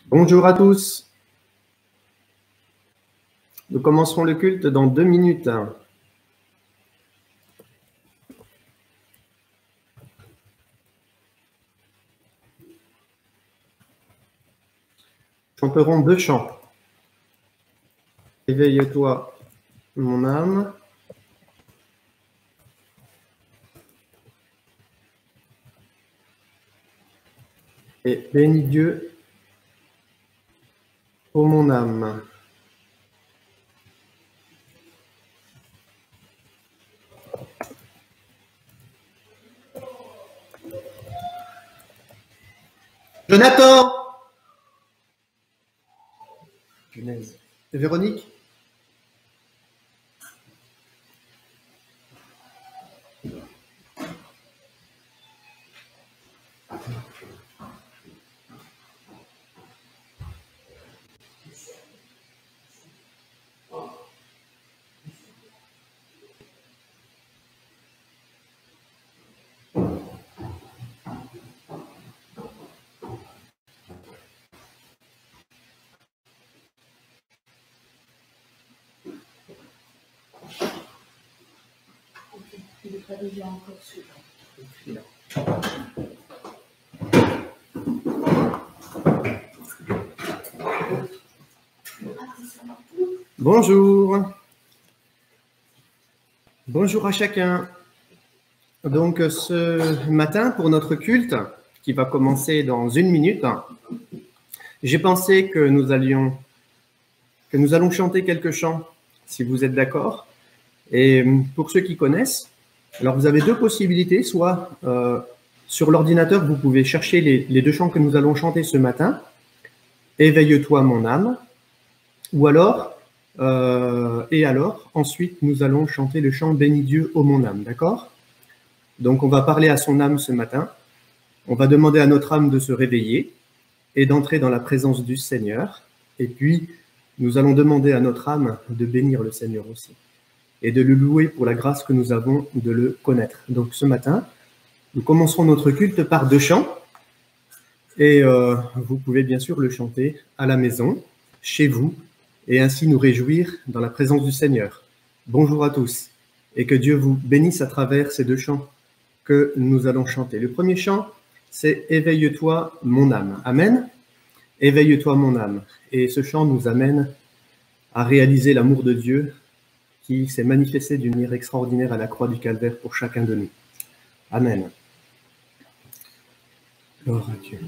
Bonjour à tous. Nous commencerons le culte dans 2 minutes. Chanterons 2 chants. Éveille-toi, mon âme. Et bénis Dieu, ô mon âme. Jonathan! Punaise. Véronique? Il n'est pas déjà encore celui-là. Bonjour. Bonjour à chacun. Donc ce matin, pour notre culte, qui va commencer dans 1 minute, j'ai pensé que nous allons chanter quelques chants, si vous êtes d'accord. Et pour ceux qui connaissent, alors vous avez 2 possibilités, soit sur l'ordinateur, vous pouvez chercher les 2 chants que nous allons chanter ce matin, Éveille-toi mon âme, ou alors, ensuite nous allons chanter le chant Bénis Dieu, ô mon âme, d'accord? Donc on va parler à son âme ce matin, on va demander à notre âme de se réveiller et d'entrer dans la présence du Seigneur, et puis nous allons demander à notre âme de bénir le Seigneur aussi, et de le louer pour la grâce que nous avons de le connaître. Donc ce matin, nous commencerons notre culte par 2 chants, et vous pouvez bien sûr le chanter à la maison, chez vous, et ainsi nous réjouir dans la présence du Seigneur. Bonjour à tous, et que Dieu vous bénisse à travers ces 2 chants que nous allons chanter. Le premier chant, c'est « Éveille-toi mon âme ». Amen. « Éveille-toi mon âme ». Et ce chant nous amène à réaliser l'amour de Dieu qui s'est manifesté d'une manière extraordinaire à la croix du Calvaire pour chacun de nous. Amen. Gloire à Dieu.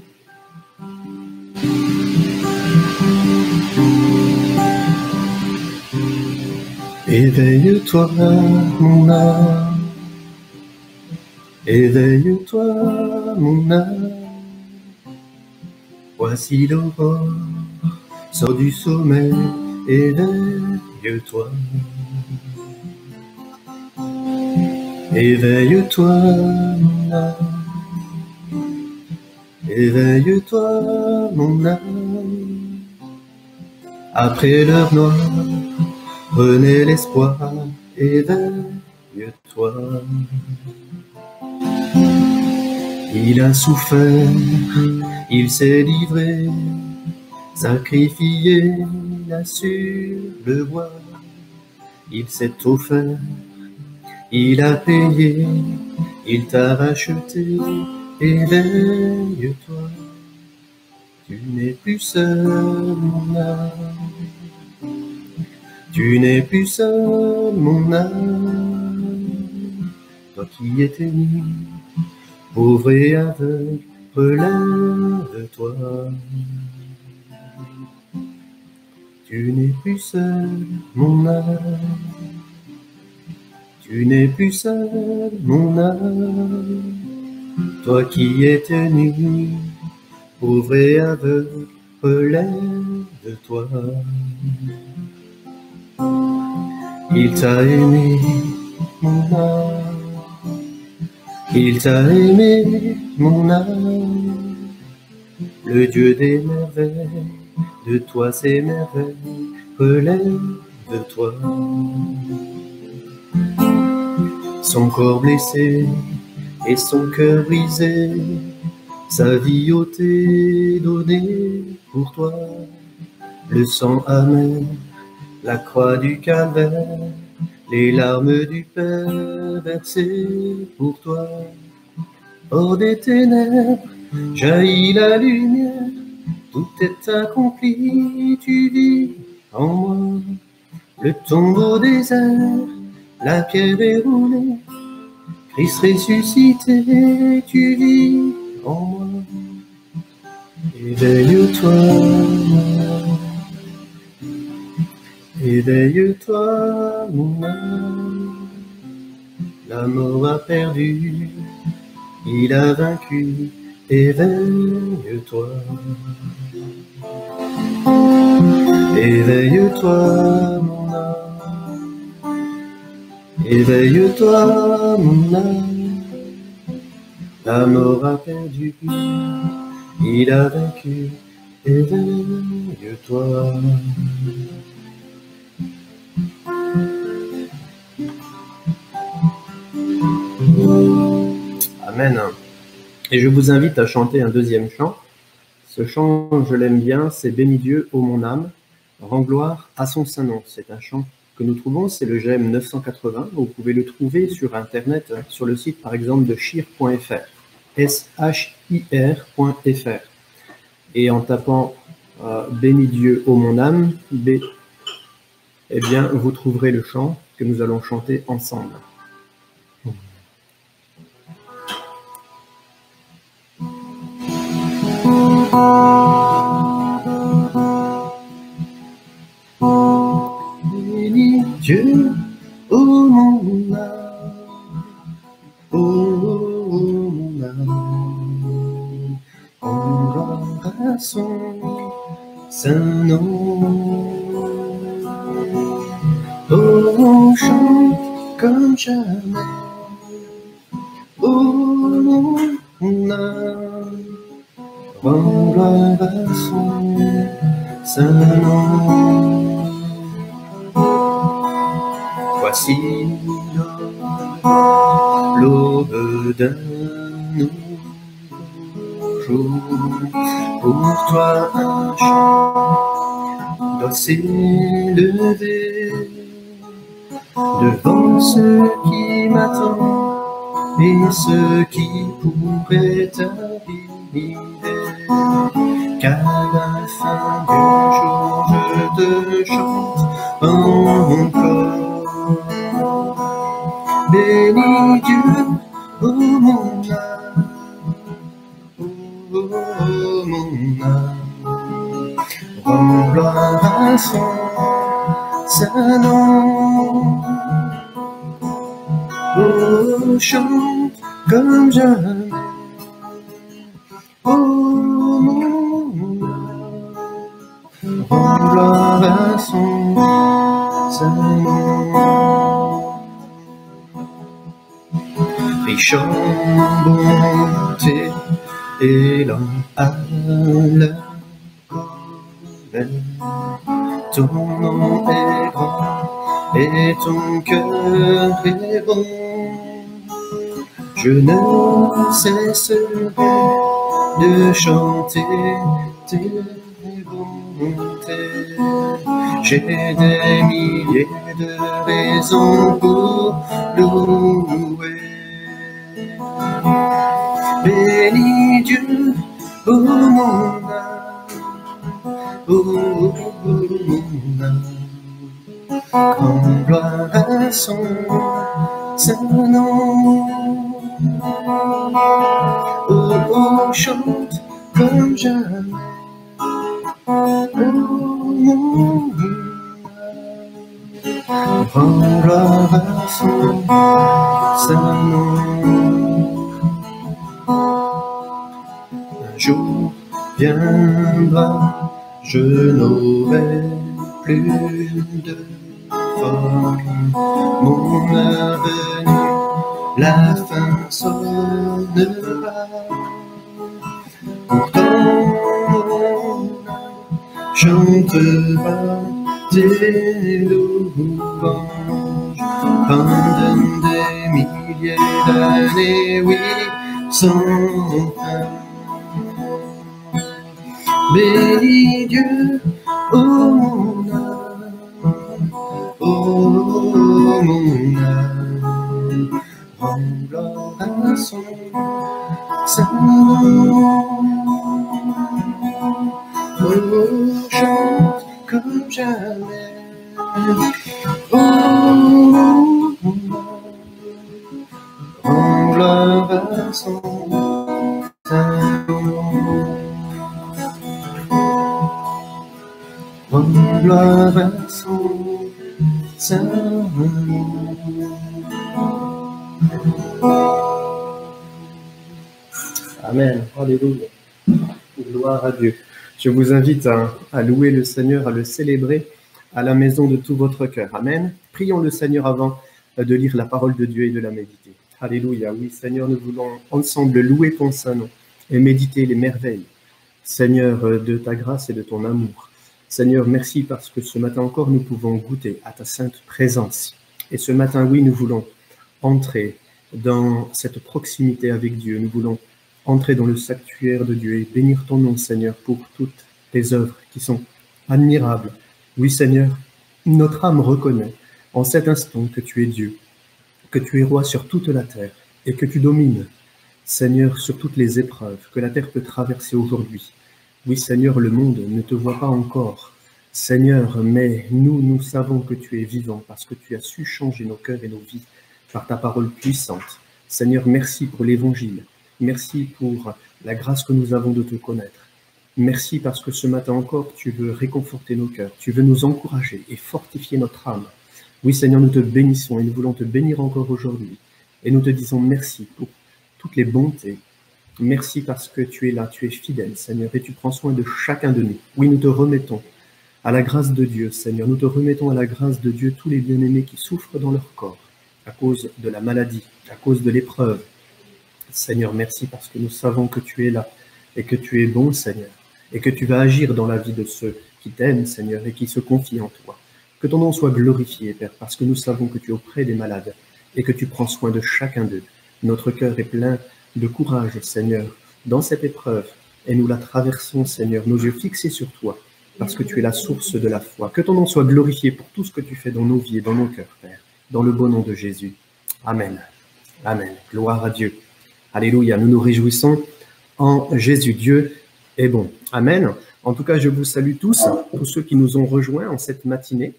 Éveille-toi, mon âme, éveille-toi, mon âme, voici l'aurore, sors du sommeil, éveille-toi. Éveille-toi, mon âme, éveille-toi, mon âme, après l'heure noire, prenez l'espoir, éveille-toi. Il a souffert, il s'est livré, sacrifié là sur le bois. Il s'est offert, il a payé, il t'a racheté, éveille-toi. Tu n'es plus seul, mon âme. Tu n'es plus seul, mon âme, toi qui étais nu, pauvre et aveugle, relève-toi. Tu n'es plus seul, mon âme, tu n'es plus seul, mon âme, toi qui étais nu, pauvre et aveugle, relève-toi. Il t'a aimé, mon âme, il t'a aimé, mon âme, le Dieu des merveilles, de toi ces merveilles, relève-toi. Son corps blessé et son cœur brisé, sa vie ôtée, donnée pour toi, le sang amer, la croix du calvaire, les larmes du Père versées pour toi. Hors des ténèbres, jaillit la lumière, tout est accompli, tu vis en moi. Le tombeau désert, la pierre est roulée, Christ ressuscité, tu vis en moi. Éveille-toi, éveille-toi, mon âme. La mort a perdu, il a vaincu, éveille-toi. Éveille-toi, mon âme. Éveille-toi, mon âme. La mort a perdu, il a vaincu, éveille-toi. Amen. Et je vous invite à chanter un deuxième chant. Ce chant, je l'aime bien, c'est « Bénis Dieu, ô mon âme, rends gloire à son saint nom ». C'est un chant que nous trouvons, c'est le GEM 980. Vous pouvez le trouver sur Internet, sur le site par exemple de shir.fr, shir.fr. Et en tapant « Bénis Dieu, ô mon âme », eh bien, vous trouverez le chant que nous allons chanter ensemble. Bénis Dieu, ô mon âme, ô mon âme, en gloire à son saint nom. Oh, chante comme jamais, ô mon âme, rends gloire à son saint nom. Voici l'aube d'un nouveau jour, pour toi un chant doit s'élever devant ceux qui m'attendent et ceux qui pourraient arriver. Qu'à la fin du jour je te chante encore. Bénis Dieu, ô mon âme, ô mon âme, rends gloire à son saint nom. Oh, chante comme jamais, ô mon âme, rends gloire à son saint nom. Riche en bonté et lent à la colère, ton nom est grand et ton cœur est bon. Je ne cesserai de chanter tes bontés. J'ai des milliers de raisons pour louer. Bénis Dieu, ô mon âme, ô mon âme, rends gloire à son saint nom. Oh, chante comme jamais, ô mon âme, rends gloire à son saint nom. Un jour viendra, je n'aurai plus de forme. Mon heure venue, la fin sonnera. Pourtant, mon âme chantera tes louanges pendant des milliers d'années, oui, sans fin. Bénis Dieu, ô mon âme, ô mon âme, rends gloire à son saint nom. Oh, chante comme jamais, oh mon âme, rends gloire à son saint nom. Rends gloire à son saint nom. Amen. Alléluia. Gloire à Dieu. Je vous invite à louer le Seigneur, à le célébrer à la maison de tout votre cœur. Amen. Prions le Seigneur avant de lire la parole de Dieu et de la méditer. Alléluia. Oui, Seigneur, nous voulons ensemble louer ton saint nom et méditer les merveilles, Seigneur, de ta grâce et de ton amour. Seigneur, merci parce que ce matin encore, nous pouvons goûter à ta sainte présence. Et ce matin, oui, nous voulons entrer dans cette proximité avec Dieu. Nous voulons entrer dans le sanctuaire de Dieu et bénir ton nom, Seigneur, pour toutes tes œuvres qui sont admirables. Oui, Seigneur, notre âme reconnaît en cet instant que tu es Dieu, que tu es roi sur toute la terre et que tu domines, Seigneur, sur toutes les épreuves que la terre peut traverser aujourd'hui. Oui, Seigneur, le monde ne te voit pas encore, Seigneur, mais nous savons que tu es vivant parce que tu as su changer nos cœurs et nos vies par ta parole puissante. Seigneur, merci pour l'évangile. Merci pour la grâce que nous avons de te connaître. Merci parce que ce matin encore, tu veux réconforter nos cœurs, tu veux nous encourager et fortifier notre âme. Oui, Seigneur, nous te bénissons et nous voulons te bénir encore aujourd'hui. Et nous te disons merci pour toutes les bontés. Merci parce que tu es là, tu es fidèle, Seigneur, et tu prends soin de chacun de nous. Oui, nous te remettons à la grâce de Dieu, Seigneur. Nous te remettons à la grâce de Dieu tous les bien-aimés qui souffrent dans leur corps à cause de la maladie, à cause de l'épreuve. Seigneur, merci parce que nous savons que tu es là et que tu es bon, Seigneur, et que tu vas agir dans la vie de ceux qui t'aiment, Seigneur, et qui se confient en toi. Que ton nom soit glorifié, Père, parce que nous savons que tu es auprès des malades et que tu prends soin de chacun d'eux. Notre cœur est plein de courage, Seigneur, dans cette épreuve, et nous la traversons, Seigneur, nos yeux fixés sur toi, parce que tu es la source de la foi. Que ton nom soit glorifié pour tout ce que tu fais dans nos vies et dans nos cœurs, Père, dans le beau nom de Jésus. Amen. Amen. Gloire à Dieu. Alléluia. Nous nous réjouissons en Jésus. Dieu est bon. Amen. En tout cas, je vous salue tous ceux qui nous ont rejoints en cette matinée.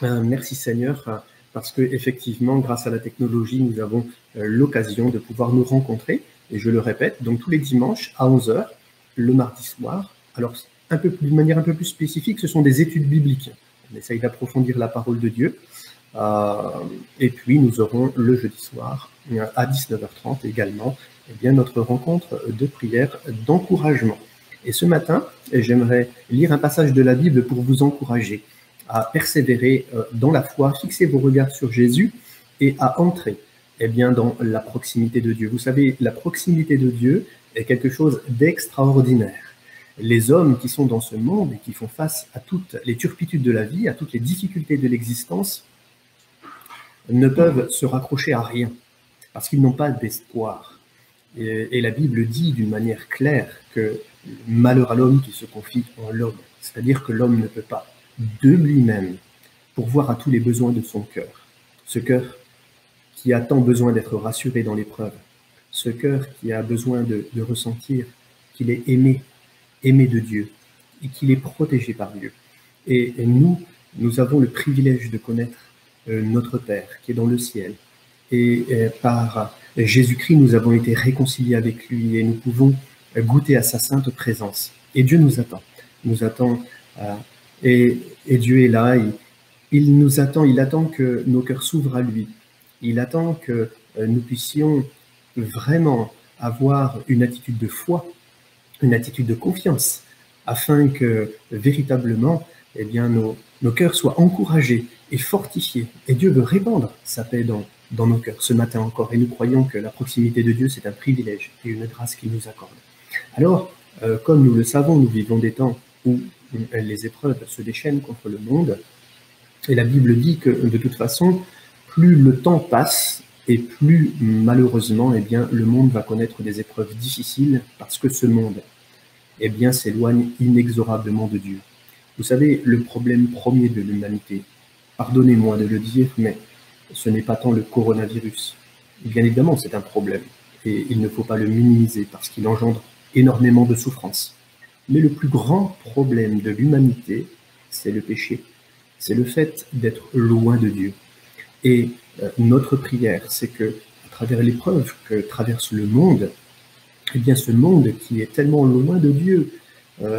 Merci Seigneur, parce que effectivement, grâce à la technologie, nous avons l'occasion de pouvoir nous rencontrer. Et je le répète, donc tous les dimanches à 11h, le mardi soir. Alors, de manière un peu plus spécifique, ce sont des études bibliques. On essaye d'approfondir la parole de Dieu. Et puis, nous aurons le jeudi soir, à 19h30 également, eh bien, notre rencontre de prière d'encouragement. Et ce matin, j'aimerais lire un passage de la Bible pour vous encourager à persévérer dans la foi, fixer vos regards sur Jésus et à entrer eh bien, dans la proximité de Dieu. Vous savez, la proximité de Dieu est quelque chose d'extraordinaire. Les hommes qui sont dans ce monde et qui font face à toutes les turpitudes de la vie, à toutes les difficultés de l'existence, ne peuvent se raccrocher à rien parce qu'ils n'ont pas d'espoir. Et la Bible dit d'une manière claire que malheur à l'homme qui se confie en l'homme, c'est-à-dire que l'homme ne peut pas de lui-même pourvoir à tous les besoins de son cœur. Ce cœur qui a tant besoin d'être rassuré dans l'épreuve, ce cœur qui a besoin de ressentir qu'il est aimé de Dieu et qu'il est protégé par Dieu. Et nous avons le privilège de connaître notre Père qui est dans le ciel. Et par Jésus-Christ, nous avons été réconciliés avec lui et nous pouvons goûter à sa sainte présence. Et Dieu nous attend. Et Dieu est là, il nous attend, il attend que nos cœurs s'ouvrent à lui. Il attend que nous puissions vraiment avoir une attitude de foi, une attitude de confiance, afin que véritablement eh bien, nos cœurs soient encouragés et fortifiés. Et Dieu veut répandre sa paix dans nos cœurs ce matin encore. Et nous croyons que la proximité de Dieu, c'est un privilège et une grâce qu'il nous accorde. Alors, comme nous le savons, nous vivons des temps où les épreuves se déchaînent contre le monde. Et la Bible dit que, de toute façon, plus le temps passe et plus, malheureusement, eh bien, le monde va connaître des épreuves difficiles parce que ce monde eh bien, s'éloigne inexorablement de Dieu. Vous savez, le problème premier de l'humanité, pardonnez-moi de le dire, mais ce n'est pas tant le coronavirus. Bien évidemment, c'est un problème, et il ne faut pas le minimiser parce qu'il engendre énormément de souffrance. Mais le plus grand problème de l'humanité, c'est le péché. C'est le fait d'être loin de Dieu. Et notre prière, c'est que, à travers l'épreuve que traverse le monde, eh bien, ce monde qui est tellement loin de Dieu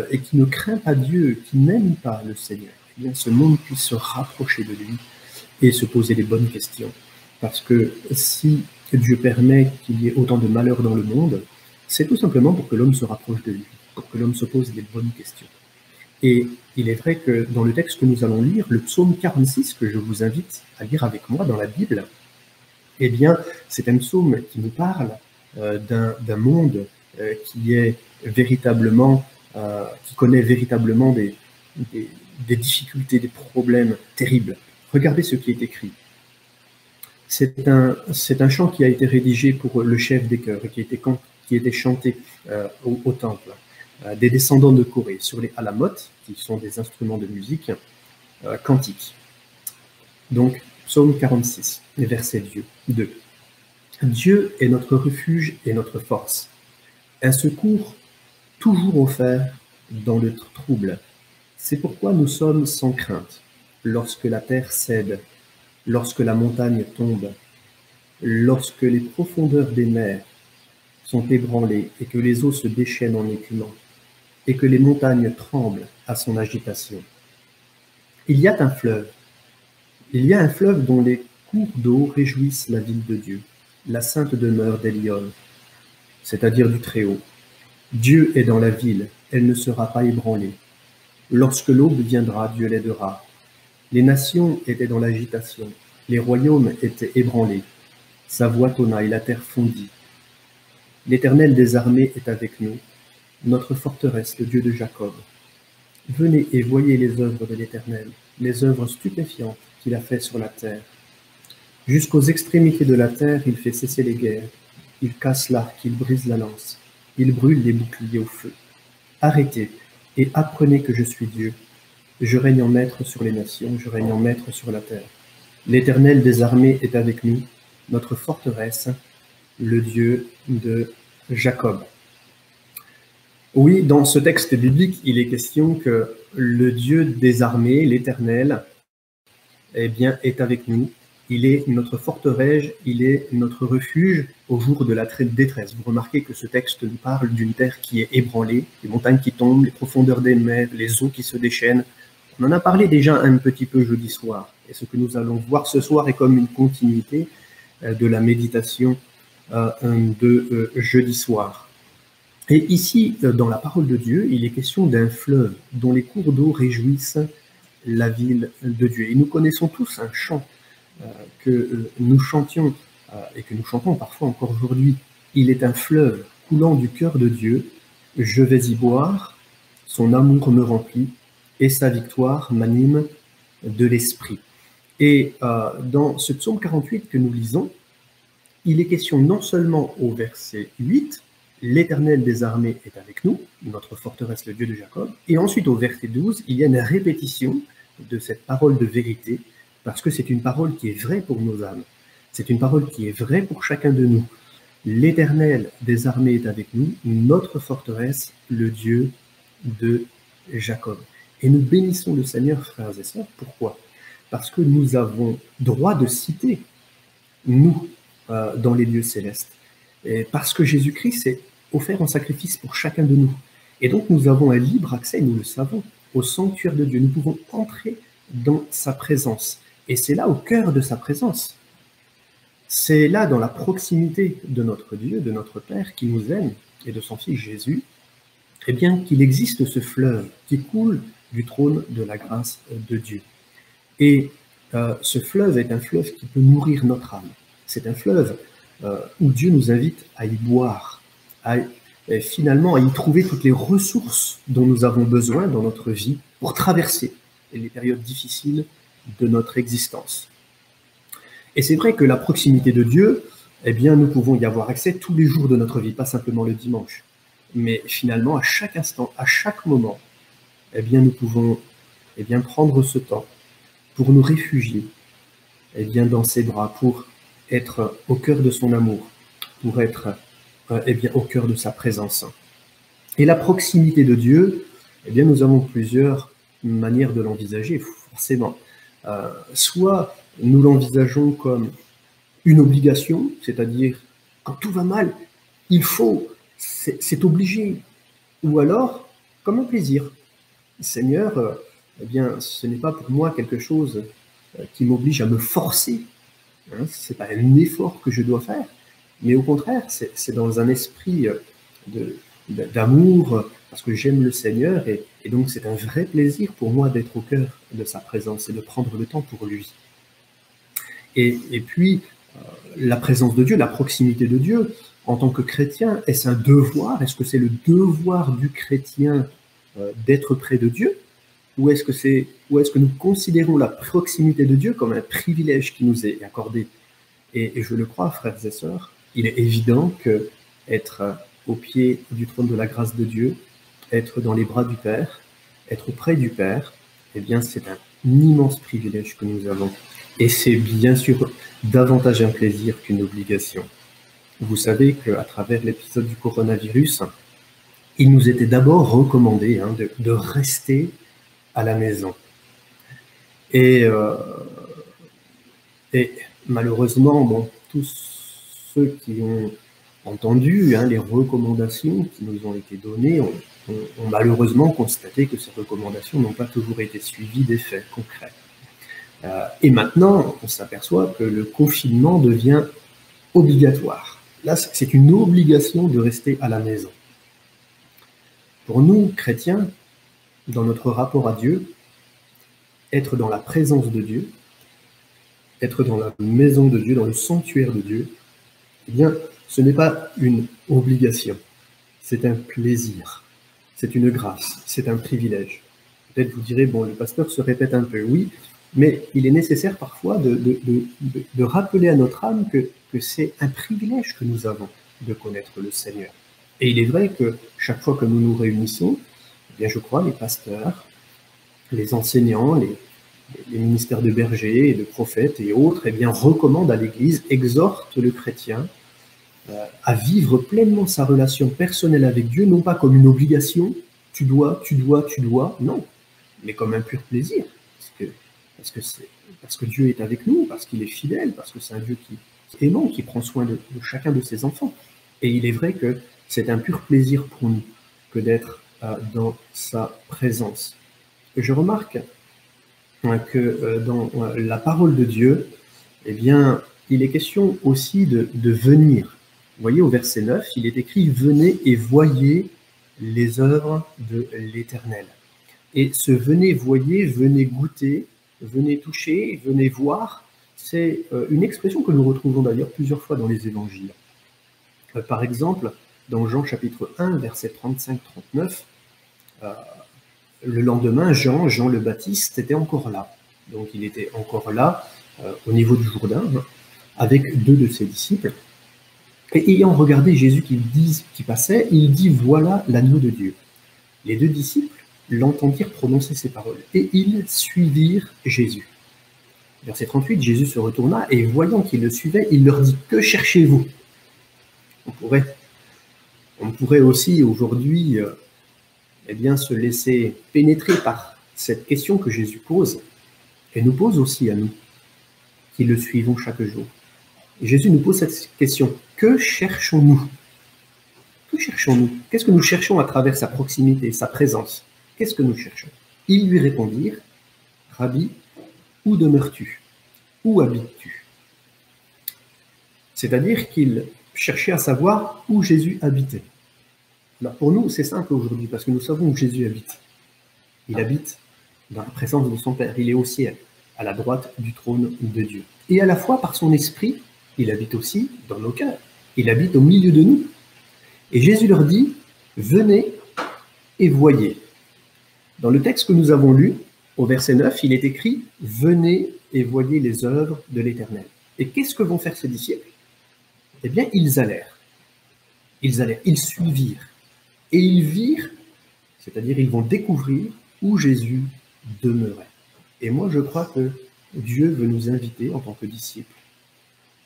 et qui ne craint pas Dieu, qui n'aime pas le Seigneur, eh bien, ce monde puisse se rapprocher de lui et se poser les bonnes questions. Parce que si Dieu permet qu'il y ait autant de malheur dans le monde, c'est tout simplement pour que l'homme se rapproche de lui, pour que l'homme se pose les bonnes questions. Et il est vrai que dans le texte que nous allons lire, le psaume 46, que je vous invite à lire avec moi dans la Bible, eh bien, c'est un psaume qui nous parle d'un monde qui est véritablement, qui connaît véritablement des difficultés, des problèmes terribles. Regardez ce qui est écrit. C'est un chant qui a été rédigé pour le chef des chœurs et qui a été chanté au temple. Des descendants de Corée sur les halamot, qui sont des instruments de musique cantiques. Donc, psaume 46, verset 2. Dieu est notre refuge et notre force, un secours toujours offert dans le trouble. C'est pourquoi nous sommes sans crainte, lorsque la terre cède, lorsque la montagne tombe, lorsque les profondeurs des mers sont ébranlées et que les eaux se déchaînent en écumant, et que les montagnes tremblent à son agitation. Il y a un fleuve dont les cours d'eau réjouissent la ville de Dieu, la sainte demeure d'Elion, c'est-à-dire du Très-Haut. Dieu est dans la ville, elle ne sera pas ébranlée. Lorsque l'aube viendra, Dieu l'aidera. Les nations étaient dans l'agitation, les royaumes étaient ébranlés. Sa voix tonna et la terre fondit. L'Éternel des armées est avec nous, notre forteresse, le Dieu de Jacob. Venez et voyez les œuvres de l'Éternel, les œuvres stupéfiantes qu'il a faites sur la terre. Jusqu'aux extrémités de la terre, il fait cesser les guerres. Il casse l'arc, il brise la lance. Il brûle les boucliers au feu. Arrêtez et apprenez que je suis Dieu. Je règne en maître sur les nations, je règne en maître sur la terre. L'Éternel des armées est avec nous, notre forteresse, le Dieu de Jacob. Oui, dans ce texte biblique, il est question que le Dieu des armées, l'Éternel, eh bien, est avec nous. Il est notre forteresse, il est notre refuge au jour de la détresse. Vous remarquez que ce texte nous parle d'une terre qui est ébranlée, les montagnes qui tombent, les profondeurs des mers, les eaux qui se déchaînent. On en a parlé déjà un petit peu jeudi soir. Et ce que nous allons voir ce soir est comme une continuité de la méditation de jeudi soir. Et ici, dans la parole de Dieu, il est question d'un fleuve dont les cours d'eau réjouissent la ville de Dieu. Et nous connaissons tous un chant que nous chantions et que nous chantons parfois encore aujourd'hui. Il est un fleuve coulant du cœur de Dieu. Je vais y boire, son amour me remplit et sa victoire m'anime de l'esprit. Et dans ce psaume 48 que nous lisons, il est question non seulement au verset 8, l'Éternel des armées est avec nous, notre forteresse, le Dieu de Jacob. Et ensuite, au verset 12, il y a une répétition de cette parole de vérité, parce que c'est une parole qui est vraie pour nos âmes. C'est une parole qui est vraie pour chacun de nous. L'Éternel des armées est avec nous, notre forteresse, le Dieu de Jacob. Et nous bénissons le Seigneur, frères et sœurs. Pourquoi? Parce que nous avons droit de citer, nous, dans les lieux célestes. Et parce que Jésus-Christ s'est offert en sacrifice pour chacun de nous. Et donc nous avons un libre accès, nous le savons, au sanctuaire de Dieu. Nous pouvons entrer dans sa présence. Et c'est là, au cœur de sa présence. C'est là, dans la proximité de notre Dieu, de notre Père qui nous aime, et de son Fils Jésus, eh bien, qu'il existe ce fleuve qui coule du trône de la grâce de Dieu. Et ce fleuve est un fleuve qui peut nourrir notre âme. C'est un fleuve où Dieu nous invite à y boire, finalement à y trouver toutes les ressources dont nous avons besoin dans notre vie pour traverser les périodes difficiles de notre existence. Et c'est vrai que la proximité de Dieu, eh bien, nous pouvons y avoir accès tous les jours de notre vie, pas simplement le dimanche. mais finalement, à chaque instant, à chaque moment, eh bien, nous pouvons prendre ce temps pour nous réfugier dans ses bras, pour être au cœur de son amour, pour être au cœur de sa présence. Et la proximité de Dieu, nous avons plusieurs manières de l'envisager, forcément. Soit nous l'envisageons comme une obligation, c'est-à-dire quand tout va mal, il faut, c'est obligé. Ou alors, comme un plaisir. Seigneur, ce n'est pas pour moi quelque chose qui m'oblige à me forcer. Hein, ce n'est pas un effort que je dois faire, mais au contraire, c'est dans un esprit d'amour, parce que j'aime le Seigneur, et donc c'est un vrai plaisir pour moi d'être au cœur de sa présence et de prendre le temps pour lui. Et puis, la présence de Dieu, la proximité de Dieu, en tant que chrétien, est-ce un devoir? Est-ce que c'est le devoir du chrétien d'être près de Dieu? Ou est-ce que nous considérons la proximité de Dieu comme un privilège qui nous est accordé? Et je le crois, frères et sœurs, il est évident que être au pied du trône de la grâce de Dieu, être dans les bras du Père, être près du Père, c'est un immense privilège que nous avons. Et c'est bien sûr davantage un plaisir qu'une obligation. Vous savez qu'à travers l'épisode du coronavirus, il nous était d'abord recommandé de rester à la maison. Et malheureusement, tous ceux qui ont entendu les recommandations qui nous ont été données ont malheureusement constaté que ces recommandations n'ont pas toujours été suivies d'effets concrets. Et maintenant, on s'aperçoit que le confinement devient obligatoire. Là, c'est une obligation de rester à la maison. Pour nous, chrétiens, dans notre rapport à Dieu, être dans la présence de Dieu, être dans la maison de Dieu, dans le sanctuaire de Dieu, ce n'est pas une obligation, c'est un plaisir, c'est une grâce, c'est un privilège. Peut-être vous direz, le pasteur se répète un peu, oui, mais il est nécessaire parfois de rappeler à notre âme que c'est un privilège que nous avons de connaître le Seigneur. Et il est vrai que chaque fois que nous nous réunissons, je crois, les pasteurs, les enseignants, les ministères de bergers et de prophètes et autres, recommandent à l'Église, exhortent le chrétien à vivre pleinement sa relation personnelle avec Dieu, non pas comme une obligation, tu dois, non, mais comme un pur plaisir, parce que Dieu est avec nous, parce qu'il est fidèle, parce que c'est un Dieu qui est aimant, qui prend soin de chacun de ses enfants. Et il est vrai que c'est un pur plaisir pour nous que d'être dans sa présence. Et je remarque que dans la parole de Dieu, il est question aussi de venir. Vous voyez, au verset 9, il est écrit « Venez et voyez les œuvres de l'Éternel ». Et ce « venez, voyez »,« venez goûter »,« venez toucher »,« venez voir », c'est une expression que nous retrouvons d'ailleurs plusieurs fois dans les évangiles. Par exemple, dans Jean chapitre 1, versets 35-39, le lendemain, Jean le Baptiste était encore là. Donc il était encore là, au niveau du Jourdain, avec 2 de ses disciples. Et ayant regardé Jésus qui passait, il dit « Voilà l'agneau de Dieu ». Les 2 disciples l'entendirent prononcer ces paroles, et ils suivirent Jésus. Verset 38, Jésus se retourna, et voyant qu'ils le suivaient, il leur dit « Que cherchez-vous » On pourrait aussi aujourd'hui se laisser pénétrer par cette question que Jésus pose, et nous pose aussi à nous, qui le suivons chaque jour. Et Jésus nous pose cette question, que cherchons-nous? Que cherchons-nous? Qu'est-ce que nous cherchons à travers sa proximité, sa présence? Qu'est-ce que nous cherchons? Ils lui répondirent, Rabbi, où demeures-tu? Où habites-tu? C'est-à-dire qu'ils cherchaient à savoir où Jésus habitait. Alors pour nous, c'est simple aujourd'hui, parce que nous savons où Jésus habite. Il habite dans la présence de son Père, il est au ciel, à la droite du trône de Dieu. Et à la fois, par son esprit, il habite aussi dans nos cœurs. Il habite au milieu de nous. Et Jésus leur dit, venez et voyez. Dans le texte que nous avons lu, au verset 9, il est écrit, venez et voyez les œuvres de l'Éternel. Et qu'est-ce que vont faire ces disciples? Ils allèrent. Ils suivirent. Et ils virent, c'est-à-dire ils vont découvrir où Jésus demeurait. Et moi, je crois que Dieu veut nous inviter, en tant que disciples,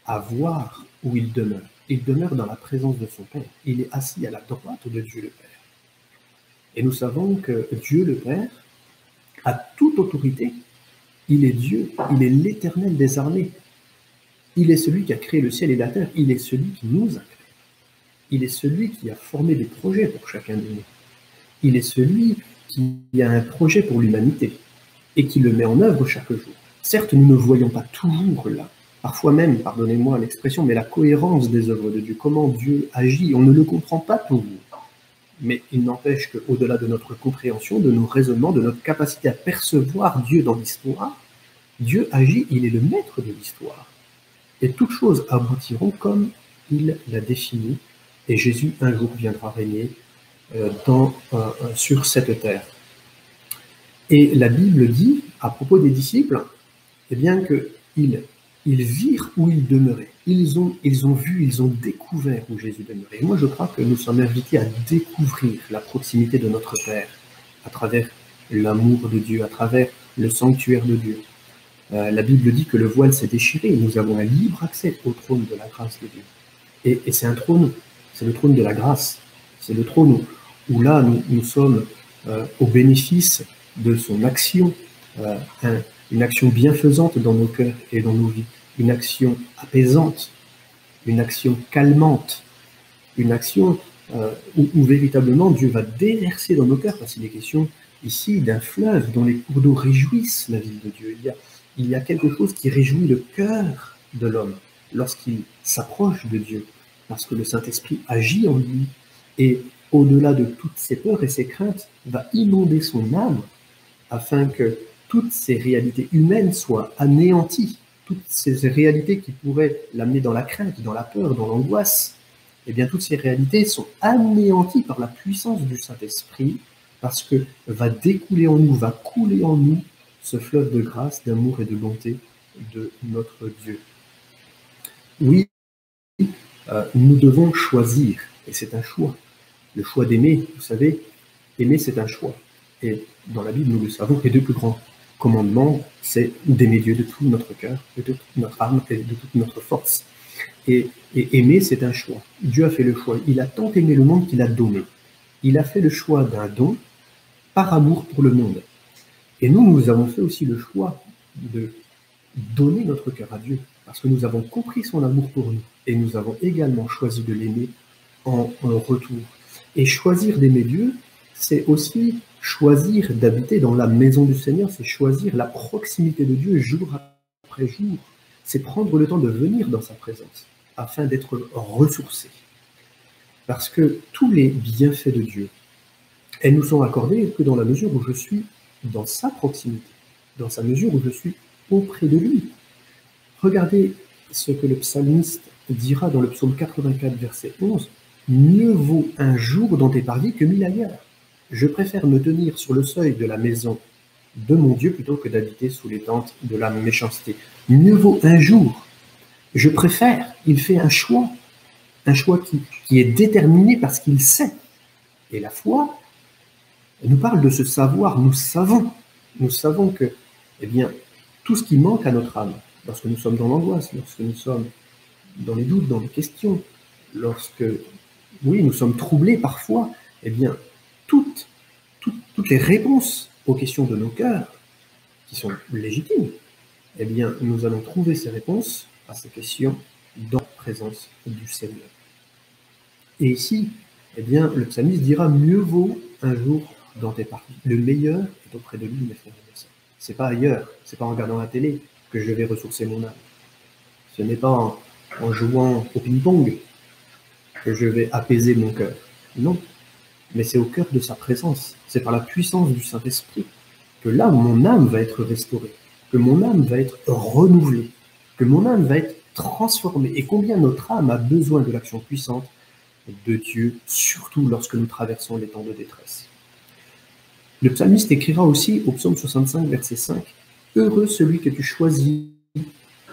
à voir où il demeure. Il demeure dans la présence de son Père. Il est assis à la droite de Dieu le Père. Et nous savons que Dieu le Père a toute autorité. Il est Dieu, il est l'Éternel des armées. Il est celui qui a créé le ciel et la terre. Il est celui qui nous a créés. Il est celui qui a formé des projets pour chacun de nous. Il est celui qui a un projet pour l'humanité et qui le met en œuvre chaque jour. Certes, nous ne voyons pas toujours là, parfois même, pardonnez-moi l'expression, mais la cohérence des œuvres de Dieu, comment Dieu agit, on ne le comprend pas toujours. Mais il n'empêche qu'au-delà de notre compréhension, de nos raisonnements, de notre capacité à percevoir Dieu dans l'histoire, Dieu agit, il est le maître de l'histoire. Et toutes choses aboutiront comme il l'a défini, et Jésus un jour viendra régner sur cette terre. Et la Bible dit, à propos des disciples, eh bien qu'ils virent où il demeurait. Ils ont vu, ils ont découvert où Jésus demeurait. Et moi, je crois que nous sommes invités à découvrir la proximité de notre Père à travers l'amour de Dieu, à travers le sanctuaire de Dieu. La Bible dit que le voile s'est déchiré et nous avons un libre accès au trône de la grâce de Dieu. Et c'est un trône, c'est le trône de la grâce. C'est le trône où là, nous sommes au bénéfice de son action, une action bienfaisante dans nos cœurs et dans nos vies, une action apaisante, une action calmante, une action où véritablement Dieu va déverser dans nos cœurs, parce qu'il est question ici d'un fleuve dont les cours d'eau réjouissent la vie de Dieu. Il y a quelque chose qui réjouit le cœur de l'homme lorsqu'il s'approche de Dieu, parce que le Saint-Esprit agit en lui et au-delà de toutes ses peurs et ses craintes, va inonder son âme afin que toutes ces réalités humaines soient anéanties, toutes ces réalités qui pourraient l'amener dans la crainte, dans la peur, dans l'angoisse, eh bien toutes ces réalités sont anéanties par la puissance du Saint-Esprit, parce que va découler en nous, va couler en nous ce fleuve de grâce, d'amour et de bonté de notre Dieu. Oui, nous devons choisir, et c'est un choix. Le choix d'aimer, vous savez, aimer c'est un choix. Et dans la Bible, nous le savons, les deux plus grands commandements, c'est d'aimer Dieu de tout notre cœur, de toute notre âme et de toute notre force. Et aimer, c'est un choix. Dieu a fait le choix. Il a tant aimé le monde qu'il a donné. Il a fait le choix d'un don par amour pour le monde. Et nous avons fait aussi le choix de donner notre cœur à Dieu, parce que nous avons compris son amour pour nous. Et nous avons également choisi de l'aimer en retour. Et choisir d'aimer Dieu, c'est aussi choisir d'habiter dans la maison du Seigneur, c'est choisir la proximité de Dieu jour après jour. C'est prendre le temps de venir dans sa présence, afin d'être ressourcé. Parce que tous les bienfaits de Dieu, elles nous sont accordées que dans la mesure où je suis dans sa proximité, dans sa mesure où je suis auprès de lui. Regardez ce que le psalmiste dira dans le psaume 84, verset 11. « Mieux vaut un jour dans tes parvis que 1000 ailleurs. Je préfère me tenir sur le seuil de la maison de mon Dieu plutôt que d'habiter sous les tentes de la méchanceté. Mieux vaut un jour. Je préfère. » Il fait un choix qui est déterminé parce qu'il sait. Et la foi, elle nous parle de ce savoir. Nous savons que, eh bien, tout ce qui manque à notre âme, lorsque nous sommes dans l'angoisse, lorsque nous sommes dans les doutes, dans les questions, lorsque, oui, nous sommes troublés parfois, eh bien, toutes les réponses aux questions de nos cœurs, qui sont légitimes, eh bien, nous allons trouver ces réponses à ces questions dans la présence du Seigneur. Et ici, eh bien, le psalmiste dira « Mieux vaut un jour dans tes parvis. Le meilleur est auprès de lui, mes frères et mes sœurs. » C'est pas ailleurs, c'est pas en regardant la télé que je vais ressourcer mon âme. Ce n'est pas en jouant au ping-pong que je vais apaiser mon cœur. Non, mais c'est au cœur de sa présence. C'est par la puissance du Saint-Esprit que là, mon âme va être restaurée, que mon âme va être renouvelée, que mon âme va être transformée. Et combien notre âme a besoin de l'action puissante de Dieu, surtout lorsque nous traversons les temps de détresse. Le psalmiste écrira aussi au psaume 65, verset 5, « Heureux celui que tu choisis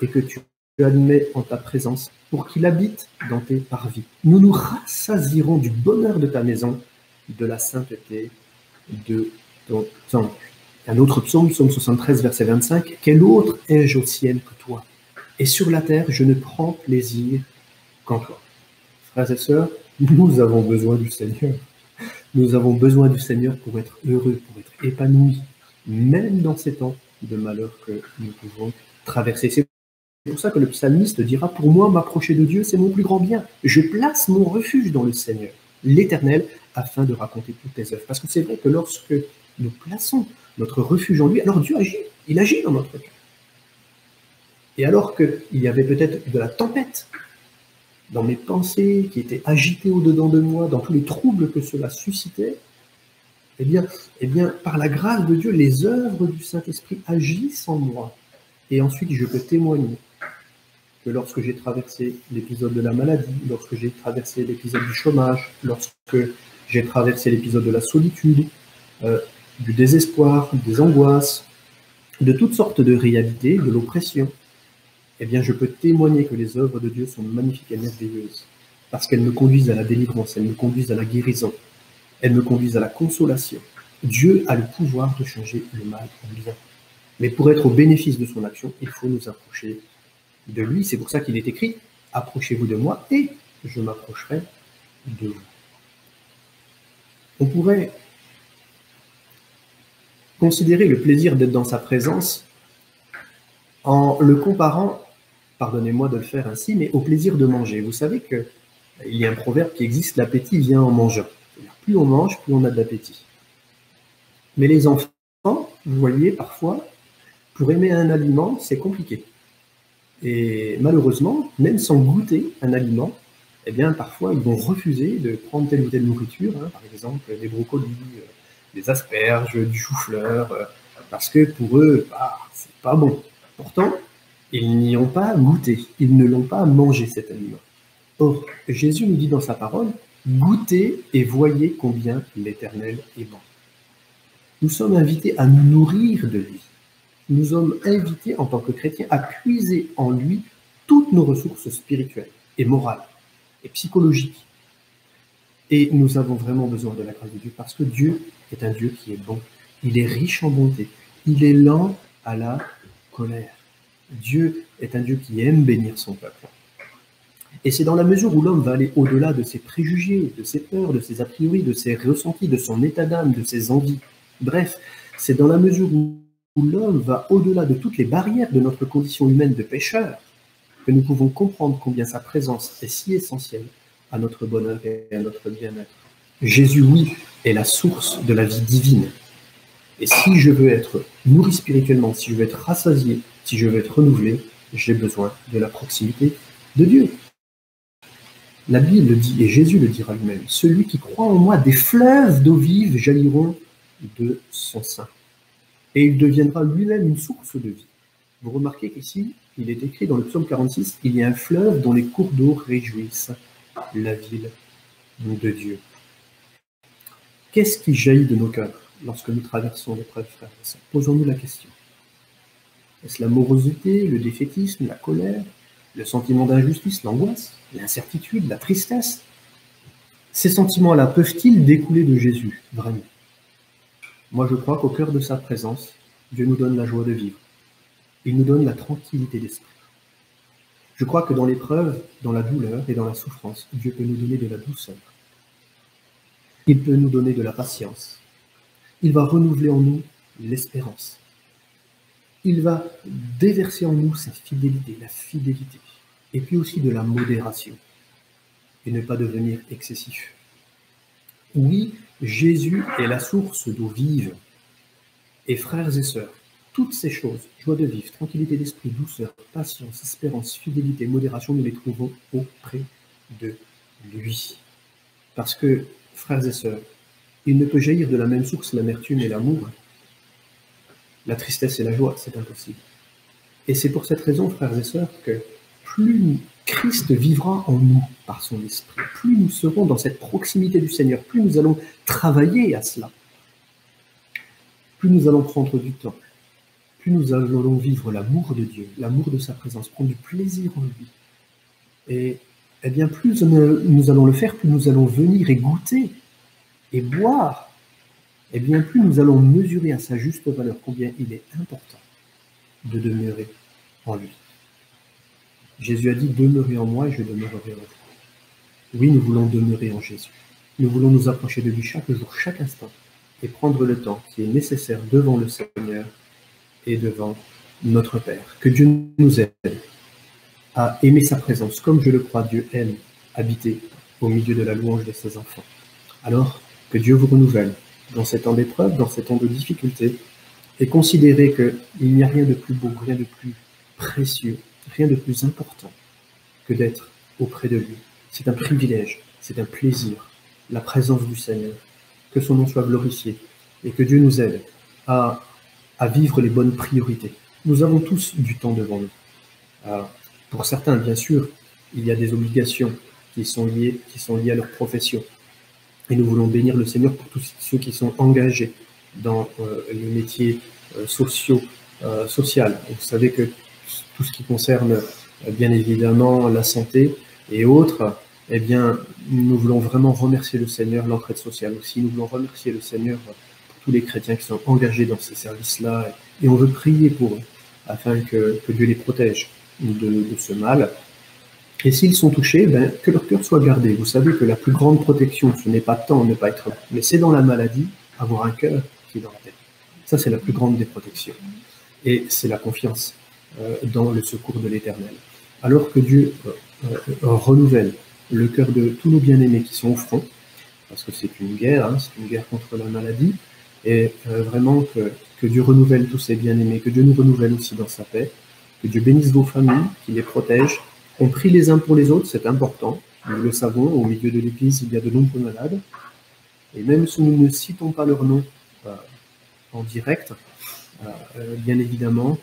et que tu admets en ta présence, pour qu'il habite dans tes parvis. Nous nous rassasierons du bonheur de ta maison de la sainteté de ton temple. Un autre psaume, psaume 73, verset 25, « Quel autre ai-je au ciel que toi? Et sur la terre, je ne prends plaisir qu'en toi. » Frères et sœurs, nous avons besoin du Seigneur. Nous avons besoin du Seigneur pour être heureux, pour être épanouis, même dans ces temps de malheur que nous pouvons traverser. C'est pour ça que le psalmiste dira, « Pour moi, m'approcher de Dieu, c'est mon plus grand bien. Je place mon refuge dans le Seigneur, l'Éternel, afin de raconter toutes tes œuvres. » Parce que c'est vrai que lorsque nous plaçons notre refuge en lui, alors Dieu agit. Il agit dans notre cœur. Et alors qu'il y avait peut-être de la tempête dans mes pensées, qui étaient agitées au-dedans de moi, dans tous les troubles que cela suscitait, eh bien, par la grâce de Dieu, les œuvres du Saint-Esprit agissent en moi. Et ensuite, je peux témoigner que lorsque j'ai traversé l'épisode de la maladie, lorsque j'ai traversé l'épisode du chômage, lorsque j'ai traversé l'épisode de la solitude, du désespoir, des angoisses, de toutes sortes de réalités, de l'oppression, eh bien, je peux témoigner que les œuvres de Dieu sont magnifiques et merveilleuses, parce qu'elles me conduisent à la délivrance, elles me conduisent à la guérison, elles me conduisent à la consolation. Dieu a le pouvoir de changer le mal en bien. Mais pour être au bénéfice de son action, il faut nous approcher de lui. C'est pour ça qu'il est écrit « Approchez-vous de moi et je m'approcherai de vous ». On pourrait considérer le plaisir d'être dans sa présence en le comparant, pardonnez-moi de le faire ainsi, mais au plaisir de manger. Vous savez qu'il y a un proverbe qui existe, l'appétit vient en mangeant. Plus on mange, plus on a de l'appétit. Mais les enfants, vous voyez, parfois, pour aimer un aliment, c'est compliqué. Et malheureusement, même sans goûter un aliment, eh bien, parfois, ils vont refuser de prendre telle ou telle nourriture, par exemple des brocolis, des asperges, du chou-fleur, parce que pour eux, c'est pas bon. Pourtant, ils n'y ont pas goûté, ils ne l'ont pas mangé cet aliment. Or, Jésus nous dit dans sa parole, « Goûtez et voyez combien l'Éternel est bon. » Nous sommes invités à nous nourrir de lui. Nous sommes invités en tant que chrétiens à puiser en lui toutes nos ressources spirituelles et morales et psychologiques. Et nous avons vraiment besoin de la grâce de Dieu parce que Dieu est un Dieu qui est bon. Il est riche en bonté. Il est lent à la colère. Dieu est un Dieu qui aime bénir son peuple. Et c'est dans la mesure où l'homme va aller au-delà de ses préjugés, de ses peurs, de ses a priori, de ses ressentis, de son état d'âme, de ses envies. Bref, c'est dans la mesure où l'homme va au-delà de toutes les barrières de notre condition humaine de pécheur que nous pouvons comprendre combien sa présence est si essentielle à notre bonheur et à notre bien-être. Jésus, oui, est la source de la vie divine. Et si je veux être nourri spirituellement, si je veux être rassasié, si je veux être renouvelé, j'ai besoin de la proximité de Dieu. La Bible le dit, et Jésus le dira lui-même, « Celui qui croit en moi, des fleuves d'eau vive jailliront de son sein. » Et il deviendra lui-même une source de vie. Vous remarquez qu'ici, il est écrit dans le psaume 46, « Il y a un fleuve dont les cours d'eau réjouissent la ville de Dieu. » Qu'est-ce qui jaillit de nos cœurs lorsque nous traversons l'épreuve, frères et sœurs? Posons-nous la question. Est-ce la morosité, le défaitisme, la colère, le sentiment d'injustice, l'angoisse, l'incertitude, la tristesse? Ces sentiments-là peuvent-ils découler de Jésus, vraiment? Moi, je crois qu'au cœur de sa présence, Dieu nous donne la joie de vivre. Il nous donne la tranquillité d'esprit. Je crois que dans l'épreuve, dans la douleur et dans la souffrance, Dieu peut nous donner de la douceur. Il peut nous donner de la patience. Il va renouveler en nous l'espérance. Il va déverser en nous sa fidélité, la fidélité, et puis aussi de la modération, et ne pas devenir excessif. Oui, Jésus est la source d'eau vive. Et frères et sœurs, toutes ces choses, joie de vivre, tranquillité d'esprit, douceur, patience, espérance, fidélité, modération, nous les trouvons auprès de lui. Parce que, frères et sœurs, il ne peut jaillir de la même source l'amertume et l'amour, la tristesse et la joie, c'est impossible. Et c'est pour cette raison, frères et sœurs, que plus Christ vivra en nous par son esprit, plus nous serons dans cette proximité du Seigneur, plus nous allons travailler à cela, plus nous allons prendre du temps, plus nous allons vivre l'amour de Dieu, l'amour de sa présence, prendre du plaisir en lui. Et bien plus nous allons le faire, plus nous allons venir et goûter et boire, et bien plus nous allons mesurer à sa juste valeur combien il est important de demeurer en lui. Jésus a dit, demeurez en moi et je demeurerai en vous. Oui, nous voulons demeurer en Jésus. Nous voulons nous approcher de lui chaque jour, chaque instant, et prendre le temps qui est nécessaire devant le Seigneur et devant notre Père. Que Dieu nous aide à aimer sa présence, comme je le crois, Dieu aime habiter au milieu de la louange de ses enfants. Alors, que Dieu vous renouvelle dans ces temps d'épreuve, dans ces temps de difficulté, et considérez qu'il n'y a rien de plus beau, rien de plus précieux, rien de plus important que d'être auprès de lui. C'est un privilège, c'est un plaisir, la présence du Seigneur. Que son nom soit glorifié et que Dieu nous aide à vivre les bonnes priorités. Nous avons tous du temps devant nous. Pour certains, bien sûr, il y a des obligations qui sont liées à leur profession. Et nous voulons bénir le Seigneur pour tous ceux qui sont engagés dans les métiers social. Vous savez que tout ce qui concerne bien évidemment la santé et autres, eh bien, nous voulons vraiment remercier le Seigneur, l'entraide sociale aussi. Nous voulons remercier le Seigneur pour tous les chrétiens qui sont engagés dans ces services-là. Et on veut prier pour eux, afin que Dieu les protège de ce mal. Et s'ils sont touchés, que leur cœur soit gardé. Vous savez que la plus grande protection, ce n'est pas tant ne pas être là, mais c'est dans la maladie, avoir un cœur qui est dans la tête. Ça, c'est la plus grande des protections. Et c'est la confiance dans le secours de l'Éternel. Alors que Dieu renouvelle le cœur de tous nos bien-aimés qui sont au front, parce que c'est une guerre, c'est une guerre contre la maladie, et vraiment que Dieu renouvelle tous ses bien-aimés, que Dieu nous renouvelle aussi dans sa paix, que Dieu bénisse vos familles, qu'il les protège. On prie les uns pour les autres, c'est important, nous le savons, au milieu de l'Église, il y a de nombreux malades, et même si nous ne citons pas leur nom en direct, bien évidemment,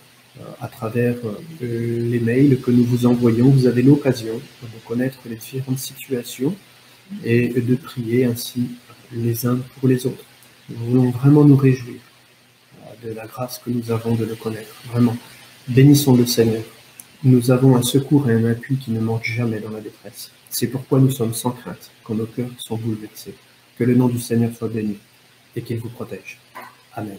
à travers les mails que nous vous envoyons, vous avez l'occasion de connaître les différentes situations et de prier ainsi les uns pour les autres. Nous voulons vraiment nous réjouir de la grâce que nous avons de le connaître. Vraiment, bénissons le Seigneur. Nous avons un secours et un appui qui ne manquent jamais dans la détresse. C'est pourquoi nous sommes sans crainte quand nos cœurs sont bouleversés. Que le nom du Seigneur soit béni et qu'il vous protège. Amen.